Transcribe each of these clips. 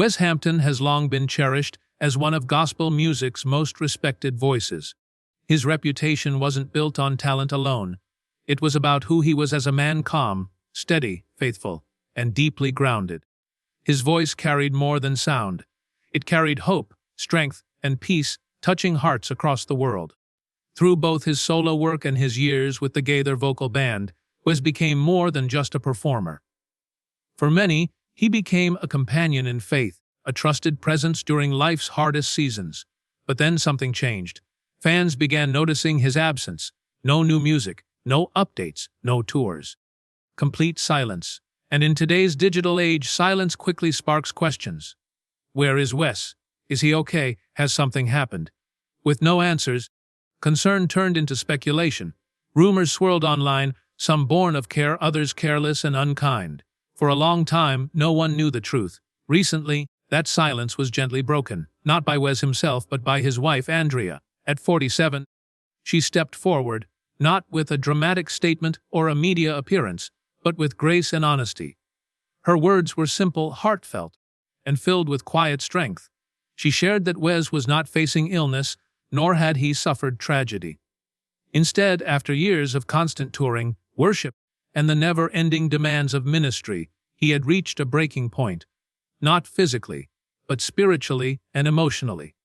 Wes Hampton has long been cherished as one of gospel music's most respected voices. His reputation wasn't built on talent alone. It was about who he was as a man: calm, steady, faithful, and deeply grounded. His voice carried more than sound. It carried hope, strength, and peace, touching hearts across the world. Through both his solo work and his years with the Gaither Vocal Band, Wes became more than just a performer. For many, he became a companion in faith, a trusted presence during life's hardest seasons. But then something changed. Fans began noticing his absence. No new music, no updates, no tours. Complete silence. And in today's digital age, silence quickly sparks questions. Where is Wes? Is he okay? Has something happened? With no answers, concern turned into speculation. Rumors swirled online, some born of care, others careless and unkind. For a long time, no one knew the truth. Recently, that silence was gently broken, not by Wes himself but by his wife Andrea. At 47, she stepped forward, not with a dramatic statement or a media appearance, but with grace and honesty. Her words were simple, heartfelt, and filled with quiet strength. She shared that Wes was not facing illness, nor had he suffered tragedy. Instead, after years of constant touring, worship, and the never-ending demands of ministry, he had reached a breaking point. Not physically, but spiritually and emotionally.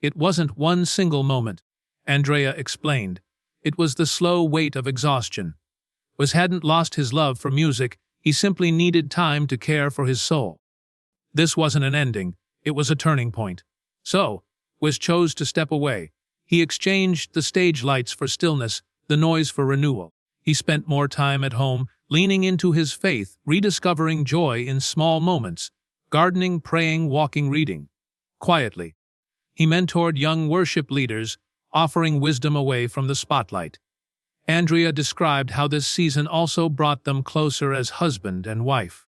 It wasn't one single moment, Andrea explained. It was the slow weight of exhaustion. Wes hadn't lost his love for music, he simply needed time to care for his soul. This wasn't an ending, it was a turning point. So, Wes chose to step away. He exchanged the stage lights for stillness, the noise for renewal. He spent more time at home, leaning into his faith, rediscovering joy in small moments, gardening, praying, walking, reading. Quietly, he mentored young worship leaders, offering wisdom away from the spotlight. Andrea described how this season also brought them closer as husband and wife.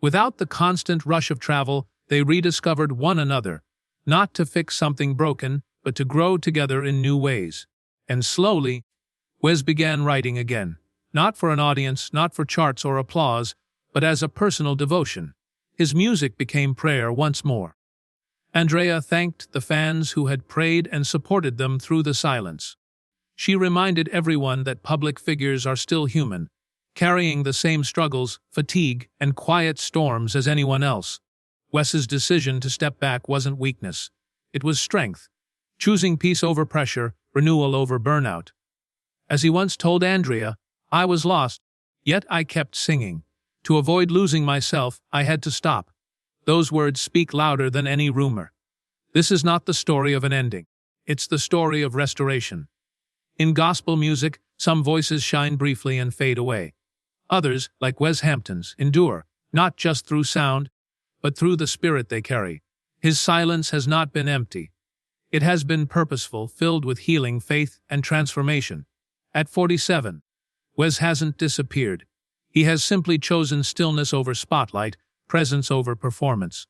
Without the constant rush of travel, they rediscovered one another, not to fix something broken, but to grow together in new ways. And slowly, Wes began writing again, not for an audience, not for charts or applause, but as a personal devotion. His music became prayer once more. Andrea thanked the fans who had prayed and supported them through the silence. She reminded everyone that public figures are still human, carrying the same struggles, fatigue, and quiet storms as anyone else. Wes's decision to step back wasn't weakness. It was strength, choosing peace over pressure, renewal over burnout. As he once told Andrea, "I was lost, yet I kept singing. To avoid losing myself, I had to stop." Those words speak louder than any rumor. This is not the story of an ending. It's the story of restoration. In gospel music, some voices shine briefly and fade away. Others, like Wes Hampton's, endure, not just through sound, but through the spirit they carry. His silence has not been empty. It has been purposeful, filled with healing, faith, and transformation. At 47, Wes hasn't disappeared. He has simply chosen stillness over spotlight, presence over performance.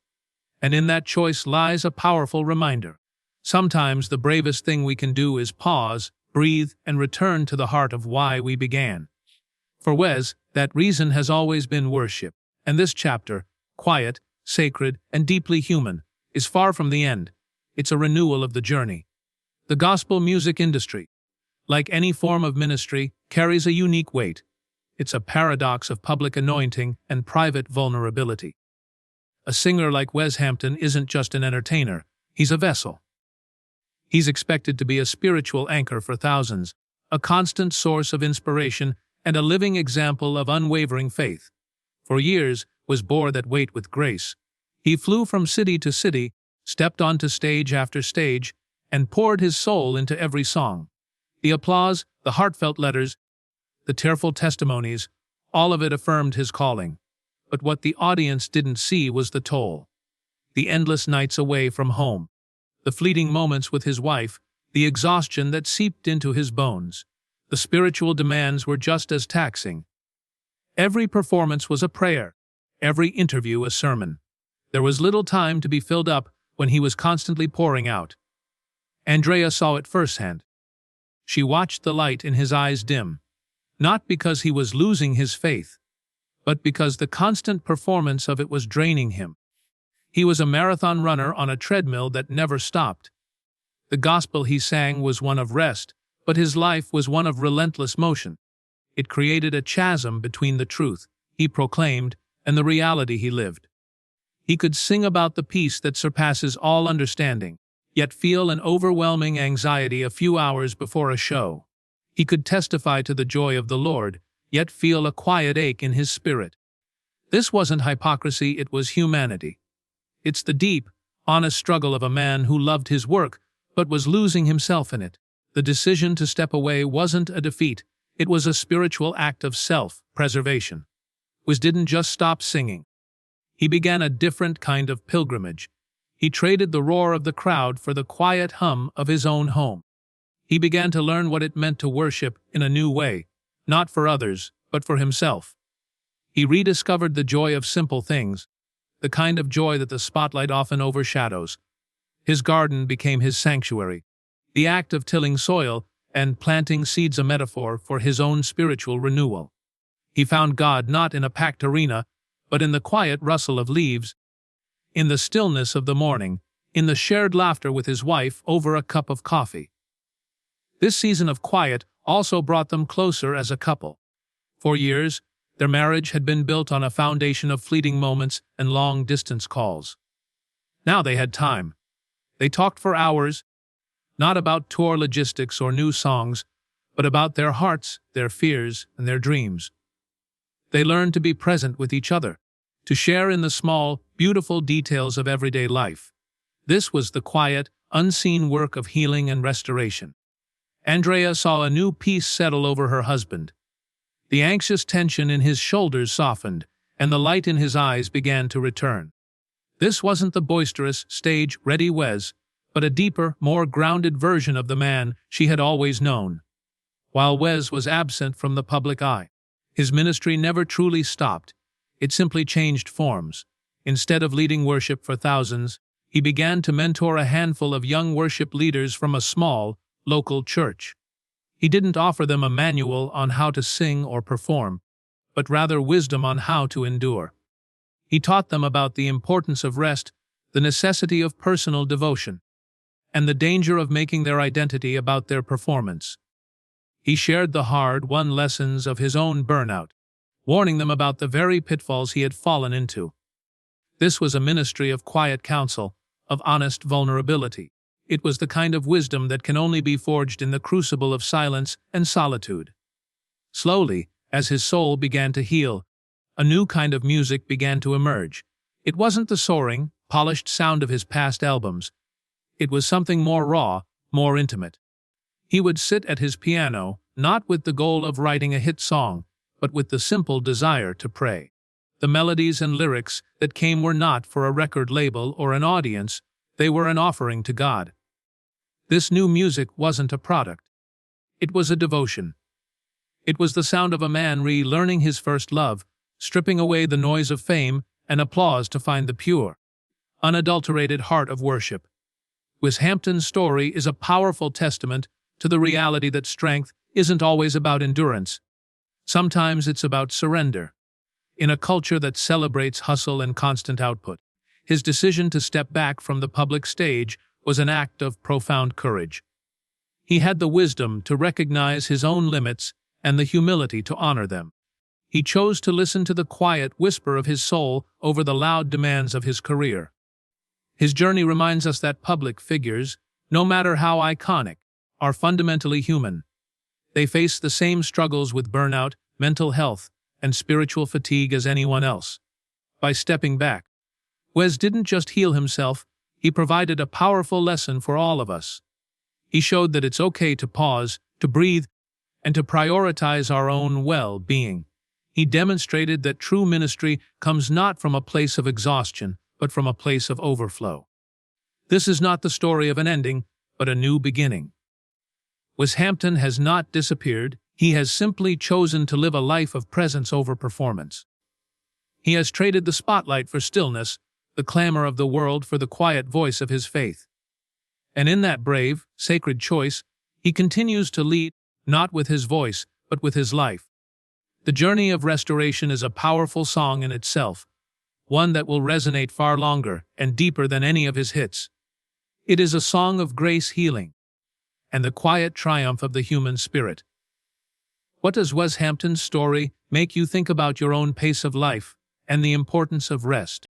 And in that choice lies a powerful reminder. Sometimes the bravest thing we can do is pause, breathe, and return to the heart of why we began. For Wes, that reason has always been worship. And this chapter, quiet, sacred, and deeply human, is far from the end. It's a renewal of the journey. The gospel music industry, like any form of ministry, carries a unique weight. It's a paradox of public anointing and private vulnerability. A singer like Wes Hampton isn't just an entertainer, he's a vessel. He's expected to be a spiritual anchor for thousands, a constant source of inspiration, and a living example of unwavering faith. For years, Wes bore that weight with grace. He flew from city to city, stepped onto stage after stage, and poured his soul into every song. The applause, the heartfelt letters, the tearful testimonies, all of it affirmed his calling. But what the audience didn't see was the toll. The endless nights away from home, the fleeting moments with his wife, the exhaustion that seeped into his bones. The spiritual demands were just as taxing. Every performance was a prayer, every interview a sermon. There was little time to be filled up when he was constantly pouring out. Andrea saw it firsthand. She watched the light in his eyes dim, not because he was losing his faith, but because the constant performance of it was draining him. He was a marathon runner on a treadmill that never stopped. The gospel he sang was one of rest, but his life was one of relentless motion. It created a chasm between the truth he proclaimed and the reality he lived. He could sing about the peace that surpasses all understanding, yet feel an overwhelming anxiety a few hours before a show. He could testify to the joy of the Lord, yet feel a quiet ache in his spirit. This wasn't hypocrisy, it was humanity. It's the deep, honest struggle of a man who loved his work, but was losing himself in it. The decision to step away wasn't a defeat, it was a spiritual act of self-preservation. Wes didn't just stop singing. He began a different kind of pilgrimage. He traded the roar of the crowd for the quiet hum of his own home. He began to learn what it meant to worship in a new way, not for others, but for himself. He rediscovered the joy of simple things, the kind of joy that the spotlight often overshadows. His garden became his sanctuary, the act of tilling soil and planting seeds a metaphor for his own spiritual renewal. He found God not in a packed arena, but in the quiet rustle of leaves, in the stillness of the morning, in the shared laughter with his wife over a cup of coffee. This season of quiet also brought them closer as a couple. For years, their marriage had been built on a foundation of fleeting moments and long-distance calls. Now they had time. They talked for hours, not about tour logistics or new songs, but about their hearts, their fears, and their dreams. They learned to be present with each other, to share in the small, beautiful details of everyday life. This was the quiet, unseen work of healing and restoration. Andrea saw a new peace settle over her husband. The anxious tension in his shoulders softened, and the light in his eyes began to return. This wasn't the boisterous, stage-ready Wes, but a deeper, more grounded version of the man she had always known. While Wes was absent from the public eye, his ministry never truly stopped. It simply changed forms. Instead of leading worship for thousands, he began to mentor a handful of young worship leaders from a small, local church. He didn't offer them a manual on how to sing or perform, but rather wisdom on how to endure. He taught them about the importance of rest, the necessity of personal devotion, and the danger of making their identity about their performance. He shared the hard-won lessons of his own burnout, warning them about the very pitfalls he had fallen into. This was a ministry of quiet counsel, of honest vulnerability. It was the kind of wisdom that can only be forged in the crucible of silence and solitude. Slowly, as his soul began to heal, a new kind of music began to emerge. It wasn't the soaring, polished sound of his past albums. It was something more raw, more intimate. He would sit at his piano, not with the goal of writing a hit song, but with the simple desire to pray. The melodies and lyrics that came were not for a record label or an audience, they were an offering to God. This new music wasn't a product. It was a devotion. It was the sound of a man relearning his first love, stripping away the noise of fame and applause to find the pure, unadulterated heart of worship. Wes Hampton's story is a powerful testament to the reality that strength isn't always about endurance. Sometimes it's about surrender. In a culture that celebrates hustle and constant output, his decision to step back from the public stage was an act of profound courage. He had the wisdom to recognize his own limits and the humility to honor them. He chose to listen to the quiet whisper of his soul over the loud demands of his career. His journey reminds us that public figures, no matter how iconic, are fundamentally human. They face the same struggles with burnout, mental health, and spiritual fatigue as anyone else. By stepping back, Wes didn't just heal himself, he provided a powerful lesson for all of us. He showed that it's okay to pause, to breathe, and to prioritize our own well-being. He demonstrated that true ministry comes not from a place of exhaustion, but from a place of overflow. This is not the story of an ending, but a new beginning. Wes Hampton has not disappeared, he has simply chosen to live a life of presence over performance. He has traded the spotlight for stillness, the clamor of the world for the quiet voice of his faith. And in that brave, sacred choice, he continues to lead, not with his voice, but with his life. The journey of restoration is a powerful song in itself, one that will resonate far longer and deeper than any of his hits. It is a song of grace, healing, and the quiet triumph of the human spirit. What does Wes Hampton's story make you think about your own pace of life and the importance of rest?